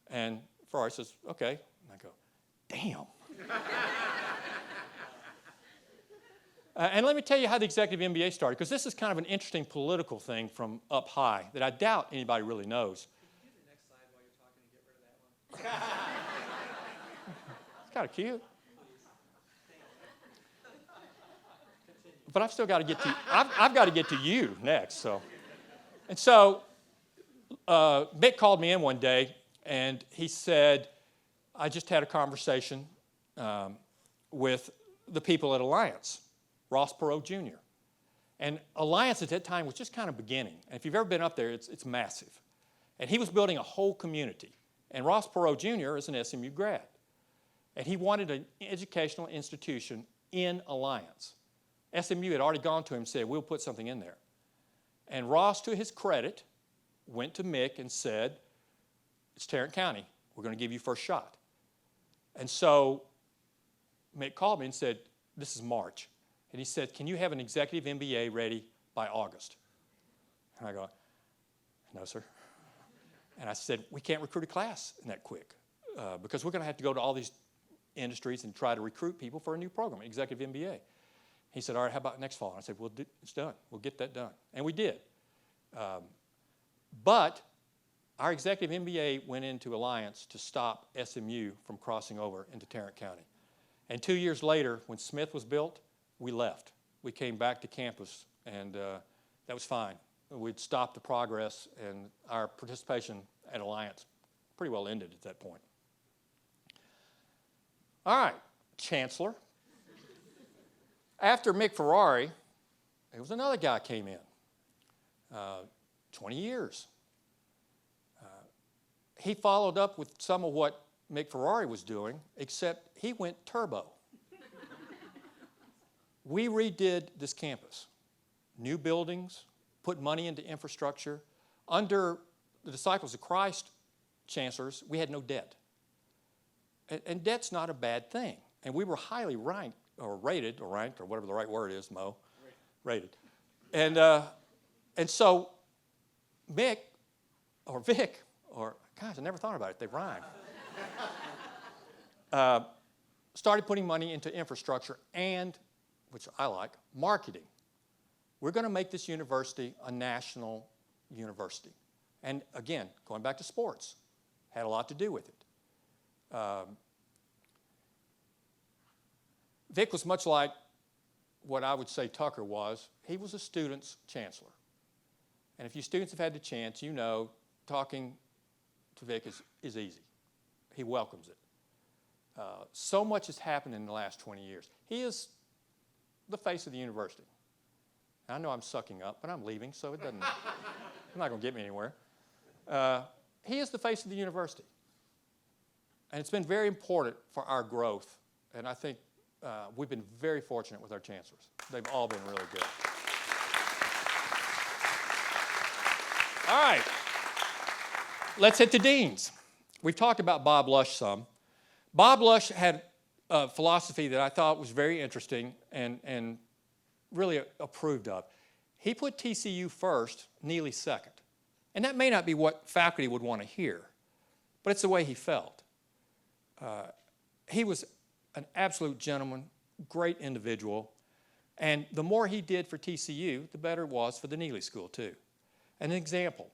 And Ferrari says, okay. And I go, damn. And let me tell you how the executive MBA started, because this is kind of an interesting political thing from up high that I doubt anybody really knows. Can you do the next slide while you're talking and get rid of that one? It's kind of cute. But I've still got to get to I've got to get to you next. So Mick called me in one day, and he said, I just had a conversation with the people at Alliance, Ross Perot Jr. And Alliance at that time was just kind of beginning. And if you've ever been up there, it's massive. And he was building a whole community. And Ross Perot Jr. is an SMU grad. And he wanted an educational institution in Alliance. SMU had already gone to him and said, we'll put something in there. And Ross, to his credit, went to Mick and said, it's Tarrant County. We're going to give you first shot. And so Mick called me and said, this is March. And he said, can you have an executive MBA ready by August? And I go, no, sir. And I said, we can't recruit a class in that quick because we're going to have to go to all these industries and try to recruit people for a new program, executive MBA. He said, all right, how about next fall? And I said, well, it's done. We'll get that done. And we did. But our executive MBA went into Alliance to stop SMU from crossing over into Tarrant County. And 2 years later, when Smith was built, we left. We came back to campus, and that was fine. We'd stopped the progress, and our participation at Alliance pretty well ended at that point. All right, Chancellor. After Mick Ferrari, there was another guy came in, 20 years. He followed up with some of what Mick Ferrari was doing, except he went turbo. We redid this campus. New buildings, put money into infrastructure. Under the Disciples of Christ chancellors, we had no debt. And debt's not a bad thing. And we were highly ranked, or rated, or ranked, or whatever the right word is, Mo. Rated. And so Mick, or Vic, or, gosh, I never thought about it, they rhyme. Started putting money into infrastructure and, which I like, marketing. We're going to make this university a national university. And again, going back to sports, had a lot to do with it. Vic was much like what I would say Tucker was. He was a student's chancellor. And if you students have had the chance, you know talking to Vic is easy. He welcomes it. So much has happened in the last 20 years. He is the face of the university. I know I'm sucking up, but I'm leaving, so it doesn't, it's not going to get me anywhere. He is the face of the university. And it's been very important for our growth. And I think we've been very fortunate with our chancellors. They've all been really good. All right. Let's hit the deans. We've talked about Bob Lush some. Bob Lush had a philosophy that I thought was very interesting and really approved of. He put TCU first, Neeley second. And that may not be what faculty would want to hear, but it's the way he felt. He was an absolute gentleman, great individual, and the more he did for TCU, the better it was for the Neeley School too. An example,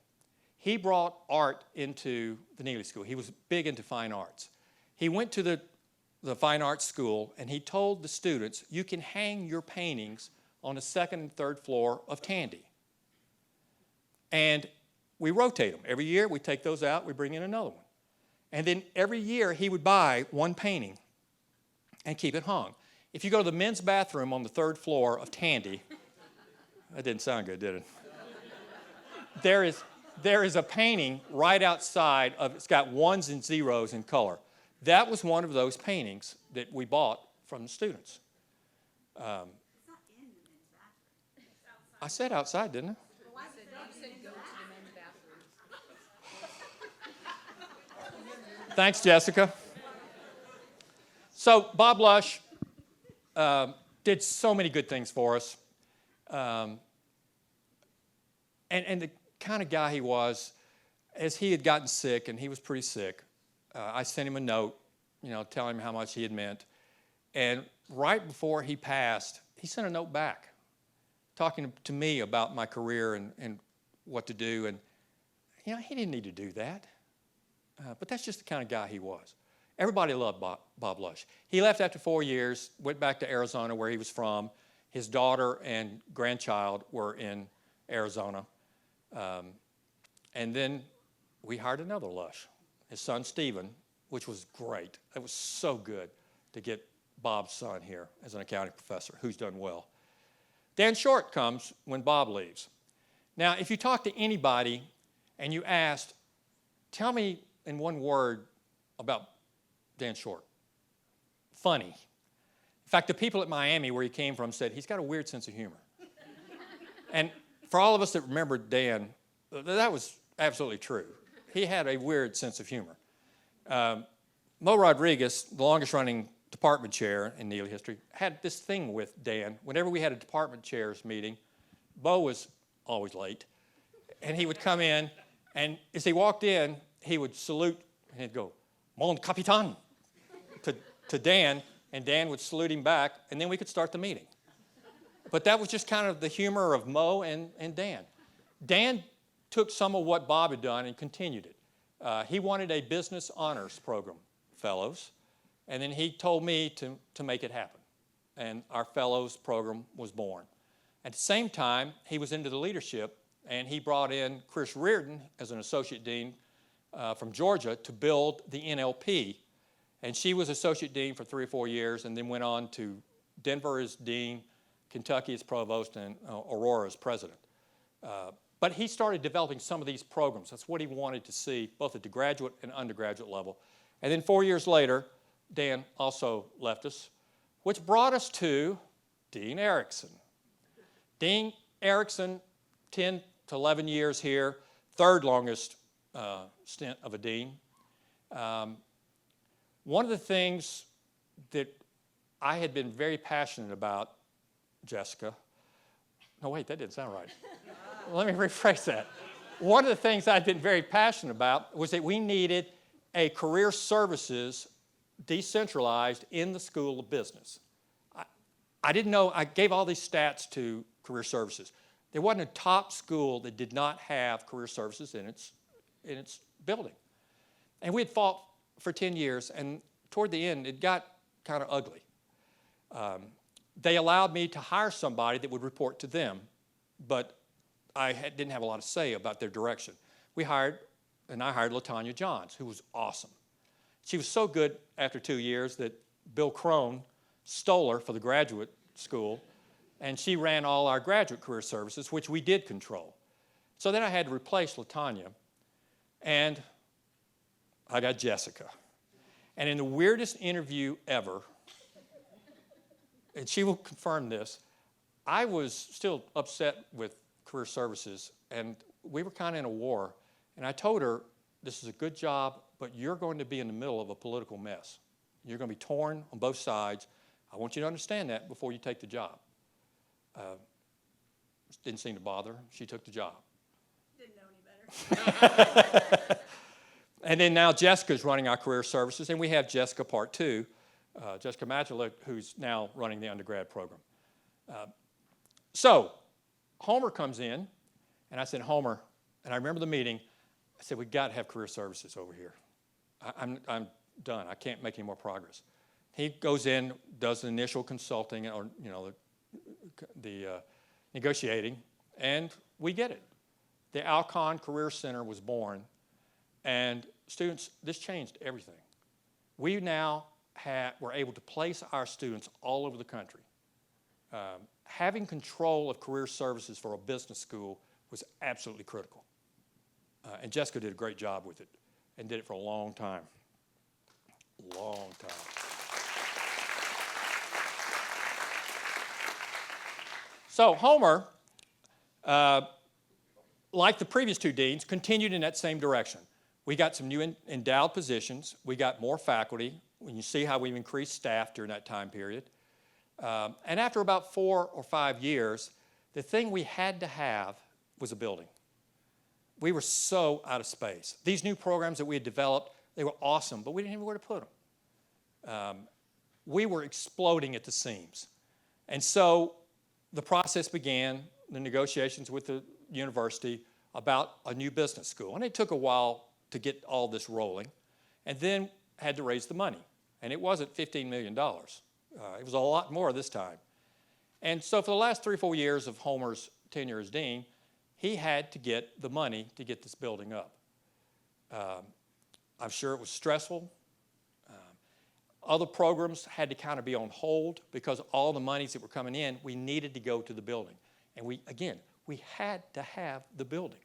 he brought art into the Neeley School. He was big into fine arts. He went to the fine arts school and he told the students, you can hang your paintings on the second and third floor of Tandy. And we rotate them. Every year we take those out, we bring in another one. And then every year he would buy one painting and keep it hung. If you go to the men's bathroom on the third floor of Tandy, that didn't sound good, did it? There is a painting right outside of, it's got ones and zeros in color. That was one of those paintings that we bought from the students. I said outside, didn't I? Thanks, Jessica. So Bob Lush did so many good things for us. And the kind of guy he was, as he had gotten sick, and he was pretty sick, I sent him a note, telling him how much he had meant. And right before he passed, he sent a note back, talking to me about my career and what to do. And, he didn't need to do that. But that's just the kind of guy he was. Everybody loved Bob Lush. He left after 4 years, went back to Arizona where he was from. His daughter and grandchild were in Arizona. And then we hired another Lush, his son Stephen, which was great. It was so good to get Bob's son here as an accounting professor who's done well. Dan Short comes when Bob leaves. Now, if you talk to anybody and you asked, tell me in one word about Dan Short. Funny. In fact, the people at Miami where he came from said, he's got a weird sense of humor. And for all of us that remember Dan, that was absolutely true. He had a weird sense of humor. Mo Rodriguez, the longest running department chair in Neeley history, had this thing with Dan. Whenever we had a department chairs meeting, Bo was always late. And he would come in, and as he walked in, he would salute, and he'd go, Mon Capitan, to Dan, and Dan would salute him back, and then we could start the meeting. But that was just kind of the humor of Mo and Dan. Dan took some of what Bob had done and continued it. He wanted a business honors program, fellows, and then he told me to make it happen. And our fellows program was born. At the same time, he was into the leadership, and he brought in Chris Reardon as an associate dean from Georgia to build the NLP. And she was associate dean for 3 or 4 years and then went on to Denver as dean, Kentucky as provost, and Aurora as president. But he started developing some of these programs. That's what he wanted to see, both at the graduate and undergraduate level. And then 4 years later, Dan also left us, which brought us to Dean Erickson. Dean Erickson, 10 to 11 years here, third longest stint of a dean. One of the things that I had been very passionate about, Jessica, no wait, that didn't sound right. Let me rephrase that. One of the things I'd been very passionate about was that we needed a career services decentralized in the School of Business. I didn't know, I gave all these stats to career services. There wasn't a top school that did not have career services in its building. And we had fought for 10 years, and toward the end, it got kind of ugly. They allowed me to hire somebody that would report to them, but I didn't have a lot to say about their direction. I hired LaTanya Johns, who was awesome. She was so good after 2 years that Bill Crone stole her for the graduate school, and she ran all our graduate career services, which we did control. So then I had to replace LaTanya, and I got Jessica. And in the weirdest interview ever, and she will confirm this, I was still upset with career services, and we were kind of in a war. And I told her, this is a good job, but you're going to be in the middle of a political mess. You're going to be torn on both sides. I want you to understand that before you take the job. Didn't seem to bother her. She took the job. Didn't know any better. And then now Jessica's running our career services, and we have Jessica Part 2, Jessica Magula, who's now running the undergrad program. So Homer comes in, and I said, Homer, and I remember the meeting, I said, we've got to have career services over here. I'm done. I can't make any more progress. He goes in, does the initial consulting, or the negotiating, and we get it. The Alcon Career Center was born, and students, this changed everything. We now were able to place our students all over the country. Having control of career services for a business school was absolutely critical. And Jessica did a great job with it and did it for a long time. long time. So Homer, like the previous two deans, continued in that same direction. We got some new endowed positions. We got more faculty. When you see how we've increased staff during that time period. And after about 4 or 5 years, the thing we had to have was a building. We were so out of space. These new programs that we had developed, they were awesome, but we didn't have where to put them. We were exploding at the seams. And so the process began, the negotiations with the university about a new business school. And it took a while to get all this rolling. And then had to raise the money. And it wasn't $15 million. It was a lot more this time. And so for the last 3 or 4 years of Homer's tenure as dean, he had to get the money to get this building up. I'm sure it was stressful. Other programs had to kind of be on hold because all the monies that were coming in, we needed to go to the building. And we had to have the building.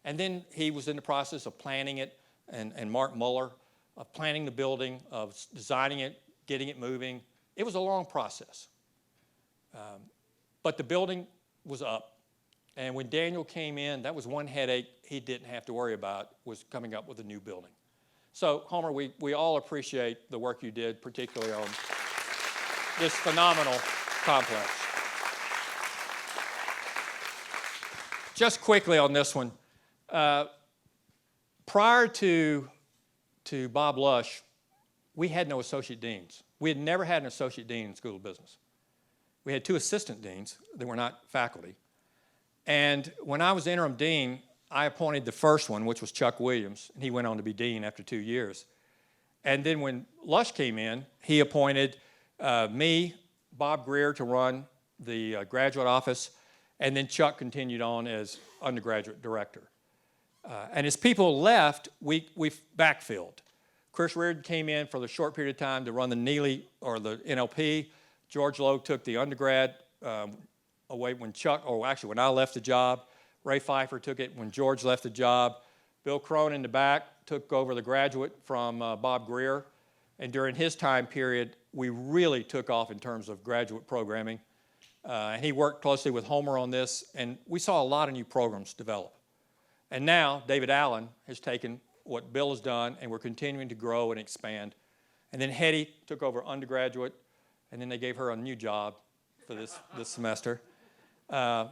And then he was in the process of planning it, and Mark Muller, of planning the building, of designing it, getting it moving. It was a long process. But the building was up. And when Daniel came in, that was one headache he didn't have to worry about, was coming up with a new building. So, Homer, we all appreciate the work you did, particularly on this phenomenal complex. Just quickly on this one, prior to Bob Lush, we had no associate deans. We had never had an associate dean in the School of Business. We had 2 assistant deans that were not faculty. And when I was interim dean, I appointed the first one, which was Chuck Williams, and he went on to be dean after 2 years. And then when Lush came in, he appointed me, Bob Greer, to run the graduate office, and then Chuck continued on as undergraduate director. And as people left, we backfilled. Chris Reardon came in for the short period of time to run the Neeley, or the NLP. George Lowe took the undergrad away when when I left the job. Ray Pfeiffer took it when George left the job. Bill Crone in the back took over the graduate from Bob Greer. And during his time period, we really took off in terms of graduate programming. And he worked closely with Homer on this, and we saw a lot of new programs develop. And now David Allen has taken what Bill has done, and we're continuing to grow and expand. And then Hetty took over undergraduate, and then they gave her a new job for this semester. And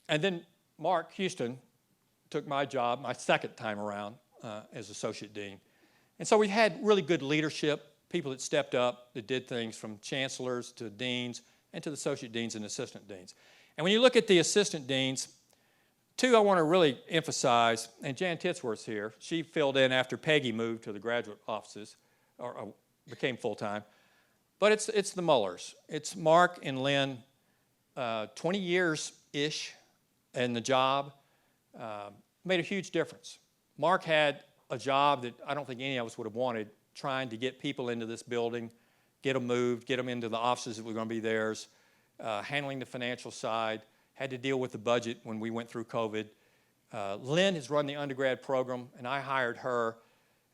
then Mark Houston took my job, my second time around as associate dean. And so we had really good leadership, people that stepped up, that did things from chancellors to deans and to the associate deans and assistant deans. And when you look at the assistant deans, 2 I want to really emphasize, and Jan Titsworth's here. She filled in after Peggy moved to the graduate offices, or became full-time. But it's the Mullers. It's Mark and Lynn, 20 years-ish in the job, made a huge difference. Mark had a job that I don't think any of us would have wanted, trying to get people into this building, get them moved, get them into the offices that were going to be theirs, handling the financial side, had to deal with the budget when we went through COVID. Lynn has run the undergrad program, and I hired her,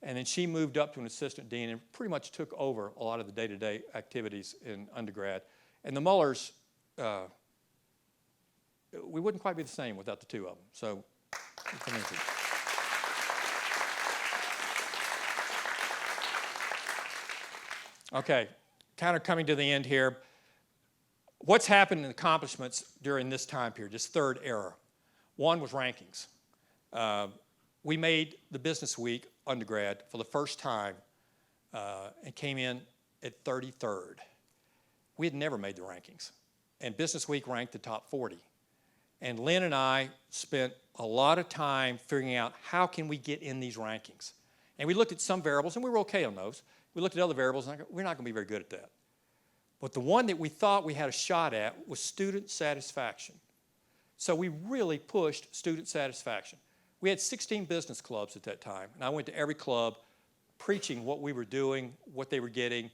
and then she moved up to an assistant dean and pretty much took over a lot of the day-to-day activities in undergrad. And the Mullers, we wouldn't quite be the same without the 2 of them. So it's amazing. Okay, kind of coming to the end here. What's happened in accomplishments during this time period, this third era? One was rankings. We made the Business Week undergrad for the first time and came in at 33rd. We had never made the rankings. And Business Week ranked the top 40. And Lynn and I spent a lot of time figuring out how can we get in these rankings. And we looked at some variables, and we were okay on those. We looked at other variables, and we're not going to be very good at that. But the one that we thought we had a shot at was student satisfaction. So we really pushed student satisfaction. We had 16 business clubs at that time, and I went to every club preaching what we were doing, what they were getting,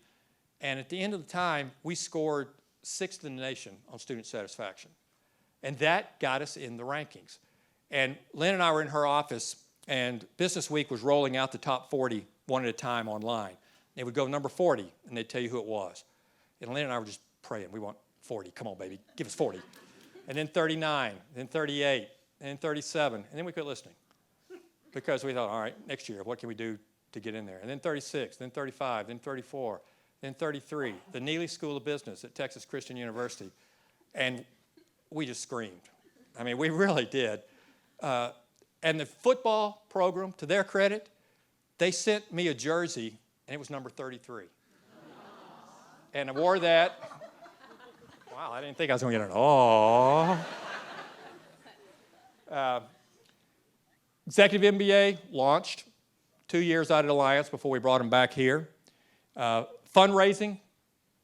and at the end of the time, we scored 6th in the nation on student satisfaction. And that got us in the rankings. And Lynn and I were in her office, and Business Week was rolling out the top 40 one at a time online. They would go number 40, and they'd tell you who it was. And Lynn and I were just praying. We want 40. Come on, baby. Give us 40. And then 39, then 38, and then 37. And then we quit listening because we thought, all right, next year, what can we do to get in there? And then 36, then 35, then 34, then 33. The Neeley School of Business at Texas Christian University. And we just screamed. I mean, we really did. And the football program, to their credit, they sent me a jersey, and it was number 33. And I wore that. Wow, I didn't think I was going to get an aww. Executive MBA launched 2 years out at Alliance before we brought them back here. Fundraising,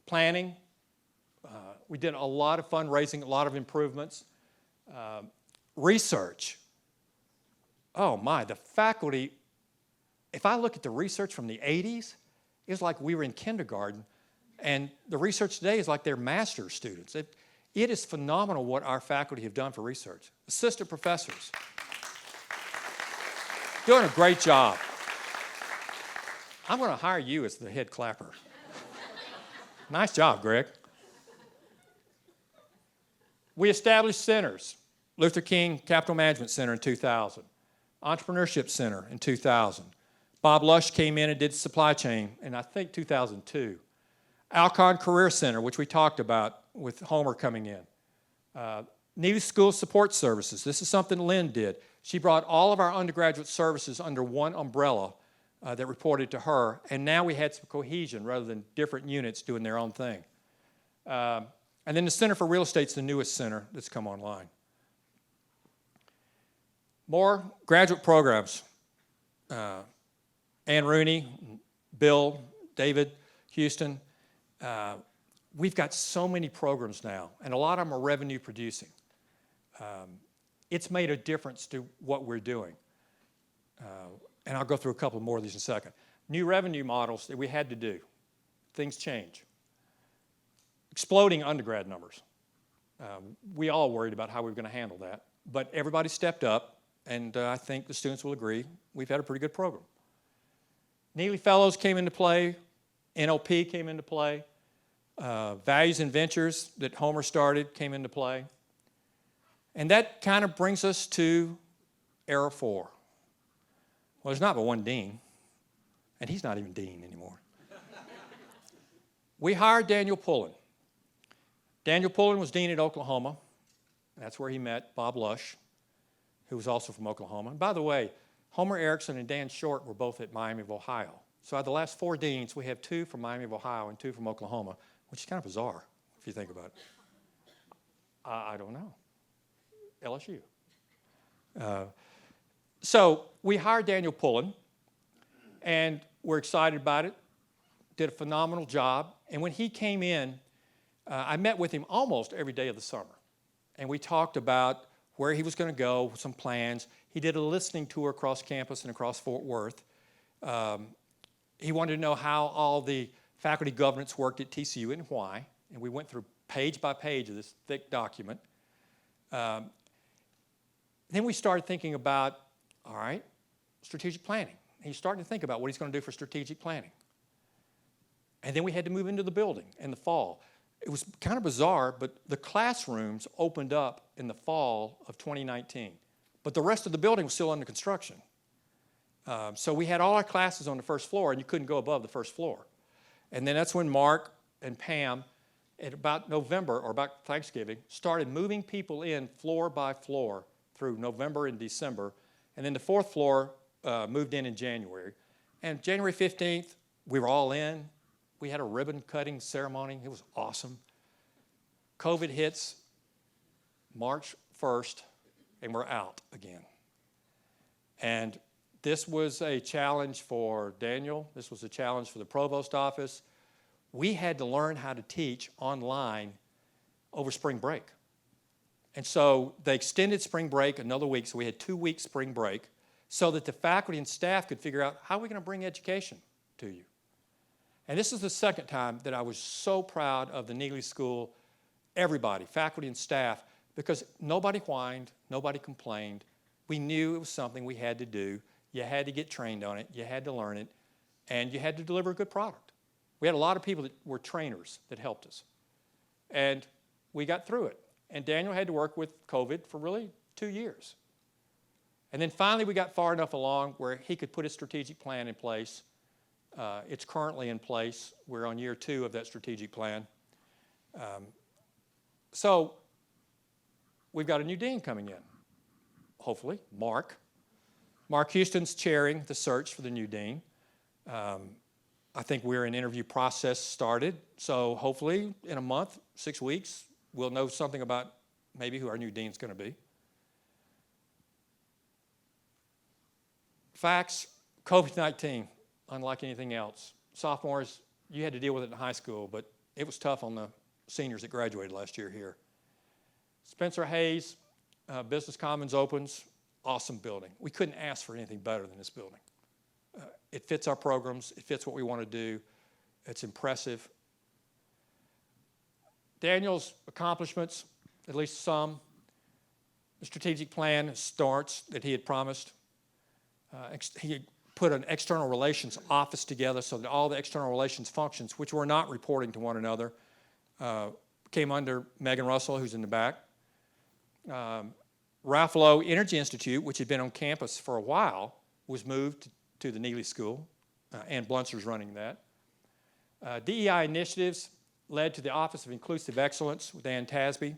planning. We did a lot of fundraising, a lot of improvements. Research. Oh my, the faculty, if I look at the research from the 80s, it's like we were in kindergarten, and the research today is like they're master's students. It is phenomenal what our faculty have done for research. Assistant professors, doing a great job. I'm going to hire you as the head clapper. Nice job, Greg. We established centers. Luther King Capital Management Center in 2000. Entrepreneurship Center in 2000. Bob Lush came in and did supply chain in, I think, 2002. Alcon Career Center, which we talked about with Homer coming in. Neeley School Support Services. This is something Lynn did. She brought all of our undergraduate services under one umbrella that reported to her, and now we had some cohesion rather than different units doing their own thing. And then the Center for Real Estate's the newest center that's come online. More graduate programs. Ann Rooney, Bill, David, Houston. We've got so many programs now, and a lot of them are revenue producing. It's made a difference to what we're doing. And I'll go through a couple more of these in a second. New revenue models that we had to do. Things change. Exploding undergrad numbers. We all worried about how we were going to handle that, but everybody stepped up, and I think the students will agree we've had a pretty good program. Neeley Fellows came into play. NLP came into play. Values and Ventures that Homer started came into play. And that kind of brings us to era 4. Well, there's not but one dean, and he's not even dean anymore. We hired Daniel Pullen. Daniel Pullen was dean at Oklahoma. That's where he met Bob Lush, who was also from Oklahoma. And by the way, Homer Erickson and Dan Short were both at Miami of Ohio. So out of the last 4 deans, we have 2 from Miami of Ohio and 2 from Oklahoma, which is kind of bizarre if you think about it. I don't know. LSU. So we hired Daniel Pullen, and we're excited about it. Did a phenomenal job. And when he came in, I met with him almost every day of the summer. And we talked about where he was going to go, some plans. He did a listening tour across campus and across Fort Worth. He wanted to know how all the faculty governance worked at TCU and why. And we went through page by page of this thick document. Then we started thinking about, all right, strategic planning. He's starting to think about what he's going to do for strategic planning. And then we had to move into the building in the fall. It was kind of bizarre, but the classrooms opened up in the fall of 2019. But the rest of the building was still under construction. So we had all our classes on the first floor, and you couldn't go above the first floor. And then that's when Mark and Pam, at about November or about Thanksgiving, started moving people in floor by floor through November and December. And then the 4th floor moved in January. And January 15th, we were all in. We had a ribbon cutting ceremony. It was awesome. COVID hits March 1st, and we're out again. And this was a challenge for Daniel. This was a challenge for the provost office. We had to learn how to teach online over spring break. And so they extended spring break another week, so we had 2 weeks spring break, so that the faculty and staff could figure out how are we going to bring education to you. And this is the second time that I was so proud of the Neeley School, everybody, faculty and staff, because nobody whined, nobody complained. We knew it was something we had to do. You had to get trained on it. You had to learn it. and you had to deliver a good product. We had a lot of people that were trainers that helped us. And we got through it. And Daniel had to work with COVID for really 2 years. And then finally we got far enough along where he could put his strategic plan in place. It's currently in place. We're on year 2 of that strategic plan. So we've got a new dean coming in, hopefully, Mark. Mark Houston's chairing the search for the new dean. I think we're in interview process started, so hopefully in a month, 6 weeks, we'll know something about maybe who our new dean's going to be. Facts, COVID-19, unlike anything else. Sophomores, you had to deal with it in high school, but it was tough on the seniors that graduated last year here. Spencer Hayes, Business Commons opens, awesome building. We couldn't ask for anything better than this building. It fits our programs. It fits what we want to do. It's impressive. Daniel's accomplishments, at least some. The strategic plan starts that he had promised. He put an external relations office together so that all the external relations functions, which were not reporting to one another, came under Megan Russell, who's in the back. Ralph Lowe Energy Institute, which had been on campus for a while, was moved to the Neeley School. Ann Bluntzer's running that. DEI initiatives led to the Office of Inclusive Excellence with Ann Tasby.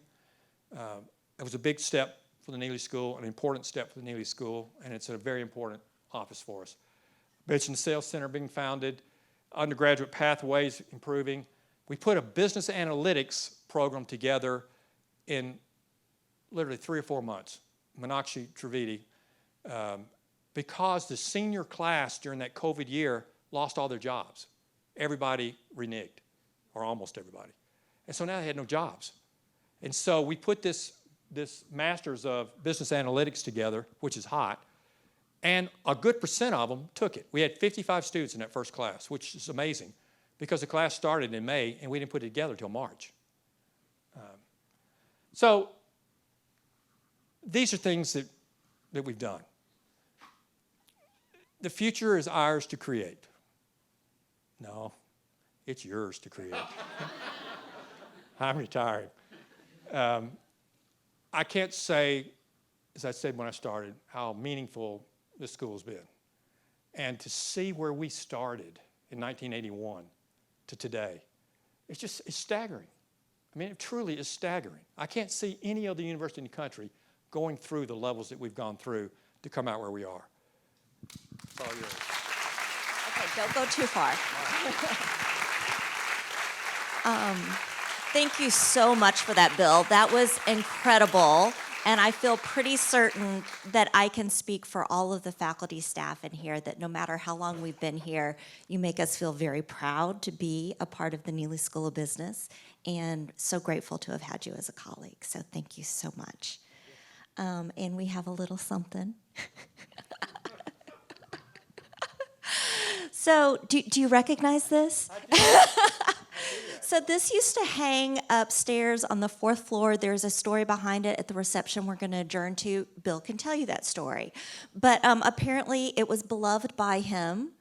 It was a big step for the Neeley School, an important step for the Neeley School, and it's a very important office for us. Mentioned Sales Center being founded, undergraduate pathways improving. We put a business analytics program together in literally 3 or 4 months, Meenakshi Trivedi, because the senior class during that COVID year lost all their jobs. Everybody reneged, or almost everybody. And so now they had no jobs. And so we put this Masters of Business Analytics together, which is hot, and a good percent of them took it. We had 55 students in that first class, which is amazing, because the class started in May, and we didn't put it together until March. So these are things that we've done. The future is ours to create. No, it's yours to create. I'm retiring. I can't say, as I said when I started, how meaningful this school's been. And to see where we started in 1981 to today, it's staggering. I mean, it truly is staggering. I can't see any other university in the country going through the levels that we've gone through to come out where we are. It's all yours. Okay, don't go too far. Thank you so much for that, Bill. That was incredible. And I feel pretty certain that I can speak for all of the faculty staff in here that no matter how long we've been here, you make us feel very proud to be a part of the Neeley School of Business and so grateful to have had you as a colleague. So thank you so much. And we have a little something. So do you recognize this? So this used to hang upstairs on the 4th floor. There's a story behind it at the reception we're going to adjourn to. Bill can tell you that story. But apparently it was beloved by him.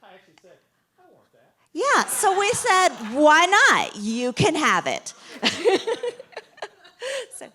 I actually said, I want that. Yeah, so we said, why not? You can have it. So.